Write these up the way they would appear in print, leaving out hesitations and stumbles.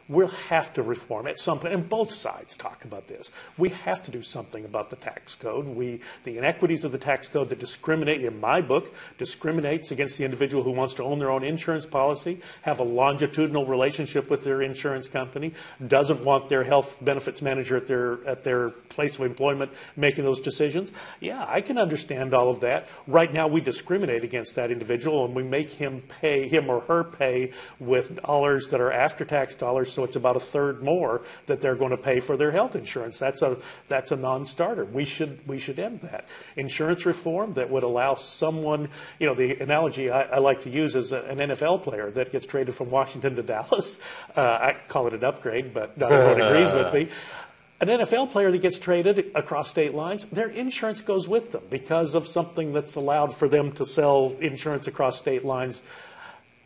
We'll have to reform at some point, and both sides talk about this. We have to do something about the tax code. The inequities of the tax code that discriminate, in my book, discriminates against the individual who wants to own their own insurance policy, have a longitudinal relationship with their insurance company, doesn't want their health benefits manager at their place of employment making those decisions. Yeah, I can understand all of that. Right now, we discriminate against that individual, and we make him or her pay with dollars that are after-tax dollars. So it's about a third more that they're going to pay for their health insurance. That's a non-starter. We should end that. Insurance reform that would allow someone, the analogy I like to use is an NFL player that gets traded from Washington to Dallas. I call it an upgrade, but not everyone agrees with me. An NFL player that gets traded across state lines, their insurance goes with them because of something that's allowed for them to sell insurance across state lines.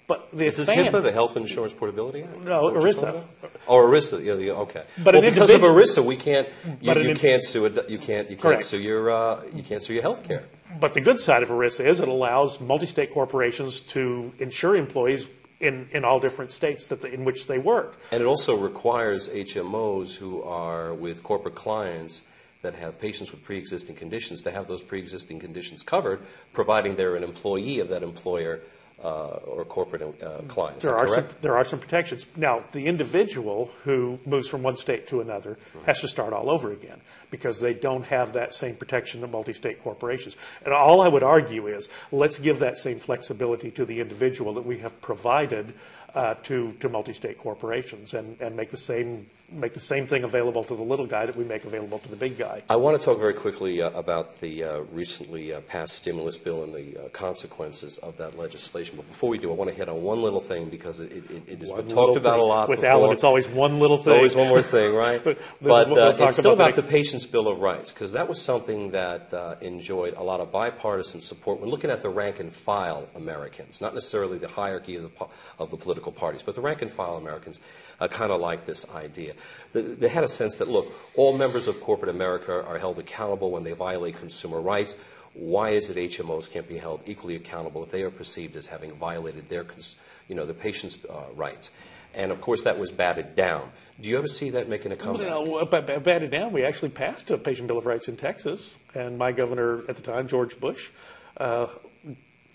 But is this HIPAA, the Health Insurance Portability Act? No, ERISA. Oh, ERISA. Yeah, okay. But because of ERISA, we can't. You can't sue your health care. But the good side of ERISA is it allows multi-state corporations to insure employees in all different states in which they work. And it also requires HMOs who are with corporate clients that have patients with pre-existing conditions to have those pre-existing conditions covered, providing they're an employee of that employer. Or corporate clients. There are some protections. Now, the individual who moves from one state to another has to start all over again because they don't have that same protection that multi-state corporations. And all I would argue is let's give that same flexibility to the individual that we have provided to multi-state corporations and make the same thing available to the little guy that we make available to the big guy. I want to talk very quickly about the recently passed stimulus bill and the consequences of that legislation. But before we do, I want to hit on one little thing because it has been talked about a lot with before. Alan, it's always one little thing. It's always one more thing, right? but it's still about the Patient's Bill of Rights because that was something that enjoyed a lot of bipartisan support. We're looking at the rank-and-file Americans, not necessarily the hierarchy of the political parties, but the rank-and-file Americans kind of like this idea. They had a sense that, look, all members of corporate America are held accountable when they violate consumer rights. Why is it HMOs can't be held equally accountable if they are perceived as having violated their, the patient's rights? And, of course, that was batted down. Do you ever see that making a comeback? Well, batted down, we actually passed a Patient Bill of Rights in Texas, and my governor at the time, George Bush,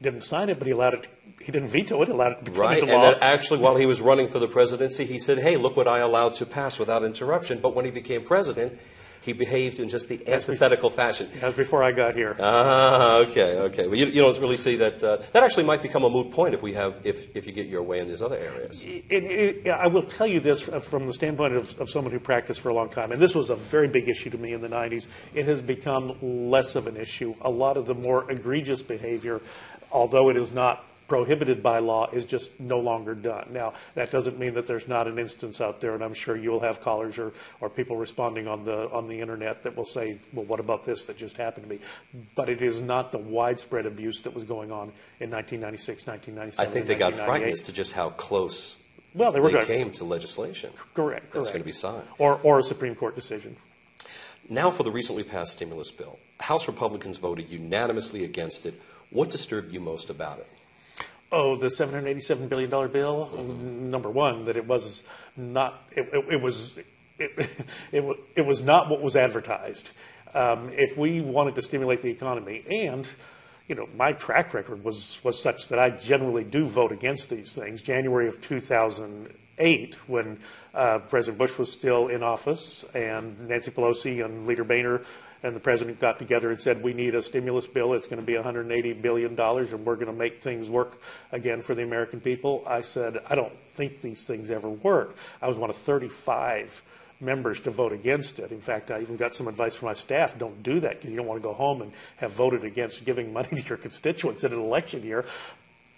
didn't sign it, but he allowed it. He didn't veto it. Allowed it to become into law. And actually, while he was running for the presidency, he said, "Hey, look what I allowed to pass without interruption." But when he became president, he behaved in just the antithetical fashion. That was before I got here. Okay. Well, you don't really see that. That actually might become a moot point if you get your way in these other areas. I will tell you this from the standpoint of someone who practiced for a long time, and this was a very big issue to me in the 90s. It has become less of an issue. A lot of the more egregious behavior, although it is not prohibited by law, is just no longer done. Now, that doesn't mean that there's not an instance out there, and I'm sure you'll have callers or people responding on the internet that will say, well, what about this that just happened to me? But it is not the widespread abuse that was going on in 1996, 1997, I think they got frightened as to just how close they came to legislation. Correct. That was going to be signed. Or a Supreme Court decision. Now for the recently passed stimulus bill. House Republicans voted unanimously against it. What disturbed you most about it? Oh, the $787 billion bill. Number one, that it was not. It was not what was advertised. If we wanted to stimulate the economy, and my track record was such that I generally do vote against these things. January of 2008, when President Bush was still in office, and Nancy Pelosi and Leader Boehner and the president got together and said, we need a stimulus bill. It's going to be $180 billion, and we're going to make things work again for the American people. I said, I don't think these things ever work. I was one of 35 members to vote against it. In fact, I even got some advice from my staff, don't do that because you don't want to go home and have voted against giving money to your constituents in an election year.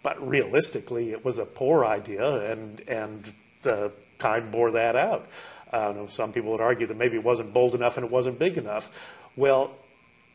But realistically, it was a poor idea, and the time bore that out. Some people would argue that maybe it wasn't bold enough and it wasn't big enough. Well,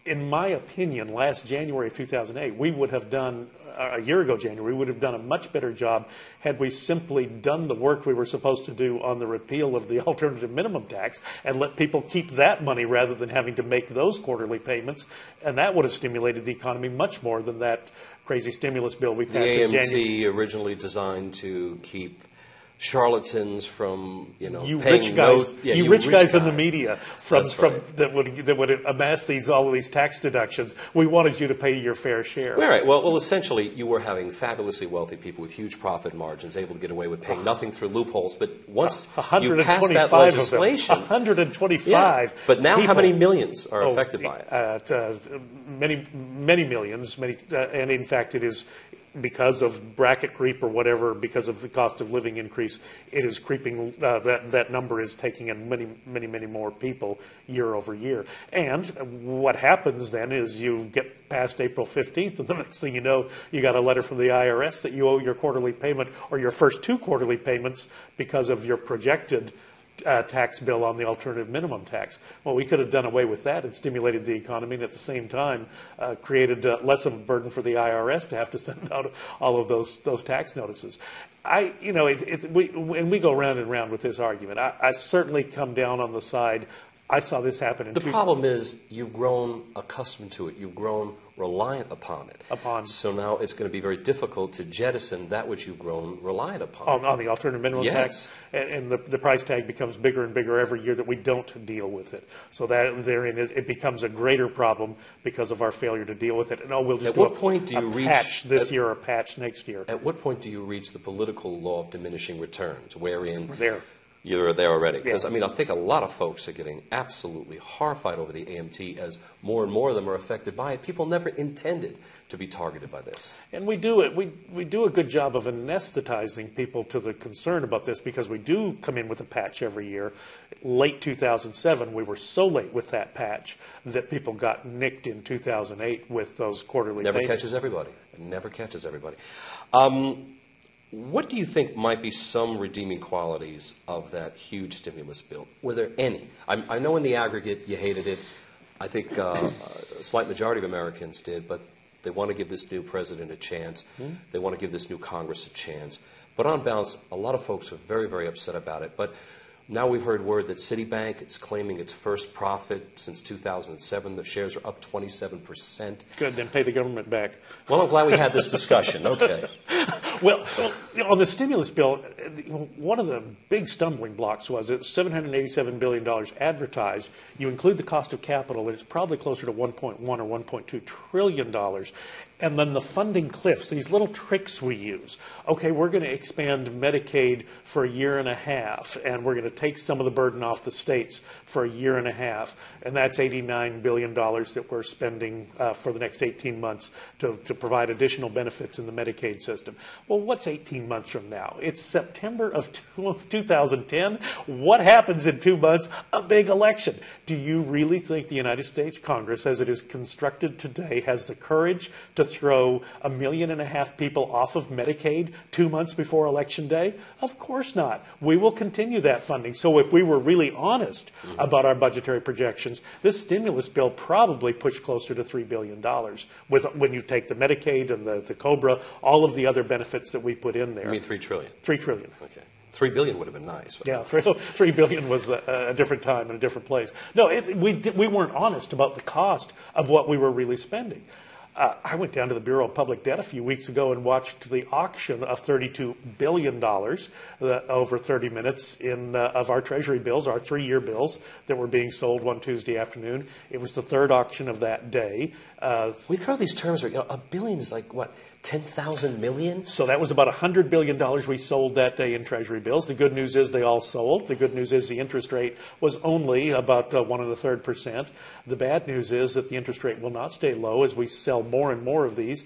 in my opinion, last January of 2008, we would have done, a year ago January, we would have done a much better job had we simply done the work we were supposed to do on the repeal of the alternative minimum tax and let people keep that money rather than having to make those quarterly payments. And that would have stimulated the economy much more than that crazy stimulus bill we passed in January. The AMT originally designed to keep charlatans, from you paying rich guys, you rich guys in the media that would amass all of these tax deductions. We wanted you to pay your fair share. Right. Well, essentially, you were having fabulously wealthy people with huge profit margins able to get away with paying nothing through loopholes. But once you pass that legislation, 125. Yeah. But now, people, how many millions are affected by it? Many millions. And in fact, it is. Because of bracket creep or whatever, because of the cost of living increase, it is creeping. That number is taking in many more people year over year. And what happens then is you get past April 15th, and the next thing you know, you got a letter from the IRS that you owe your quarterly payment or your first 2 quarterly payments because of your projected tax bill on the alternative minimum tax. Well, we could have done away with that and stimulated the economy, and at the same time created less of a burden for the IRS to have to send out all of those tax notices. When we go round and round with this argument, I certainly come down on the side. I saw this happen. The problem is you've grown accustomed to it. You've grown reliant upon it. So now it's going to be very difficult to jettison that which you've grown reliant upon. On the alternative minimum tax, and the price tag becomes bigger and bigger every year that we don't deal with it. So that therein it becomes a greater problem because of our failure to deal with it. And we'll just patch this year or a patch next year. At what point do you reach the political law of diminishing returns, wherein there. You're there already. Because, I think a lot of folks are getting absolutely horrified over the AMT as more and more of them are affected by it. People never intended to be targeted by this. And we do it. We do a good job of anesthetizing people to the concern about this because we do come in with a patch every year. Late 2007, we were so late with that patch that people got nicked in 2008 with those quarterly payments. Never catches everybody. It never catches everybody. What do you think might be some redeeming qualities of that huge stimulus bill? Were there any? I know in the aggregate you hated it. I think a slight majority of Americans did, but they want to give this new president a chance. They want to give this new Congress a chance. But on balance, a lot of folks are very, very upset about it. But now we've heard word that Citibank is claiming its first profit since 2007. The shares are up 27%. Good, then pay the government back. Well, I'm glad we had this discussion. Okay. Well, on the stimulus bill, one of the big stumbling blocks was it's $787 billion advertised. You include the cost of capital, and it's probably closer to $1.1 or $1.2 trillion. And then the funding cliffs, these little tricks we use. Okay, we're going to expand Medicaid for a year and a half, and we're going to take some of the burden off the states for a year and a half. And that's $89 billion that we're spending for the next 18 months to provide additional benefits in the Medicaid system. Well, what's 18 months from now? It's September of 2010. What happens in 2 months? A big election. Do you really think the United States Congress, as it is constructed today, has the courage to throw 1.5 million people off of Medicaid 2 months before Election Day? Of course not. We will continue that funding. So if we were really honest about our budgetary projections, this stimulus bill probably pushed closer to $3 billion when you take the Medicaid and the COBRA, all of the other benefits that we put in there. You mean $3 trillion? $3 trillion. Okay. $3 billion would have been nice. Yeah, $3 billion was a different time and a different place. No, we weren't honest about the cost of what we were really spending. I went down to the Bureau of Public Debt a few weeks ago and watched the auction of $32 billion over 30 minutes of our Treasury bills, our 3-year bills that were being sold one Tuesday afternoon. It was the third auction of that day. We throw these terms, a billion is like, what, 10,000 million? So that was about $100 billion we sold that day in Treasury bills. The good news is they all sold. The good news is the interest rate was only about 1 1/3%. The bad news is that the interest rate will not stay low as we sell more and more of these.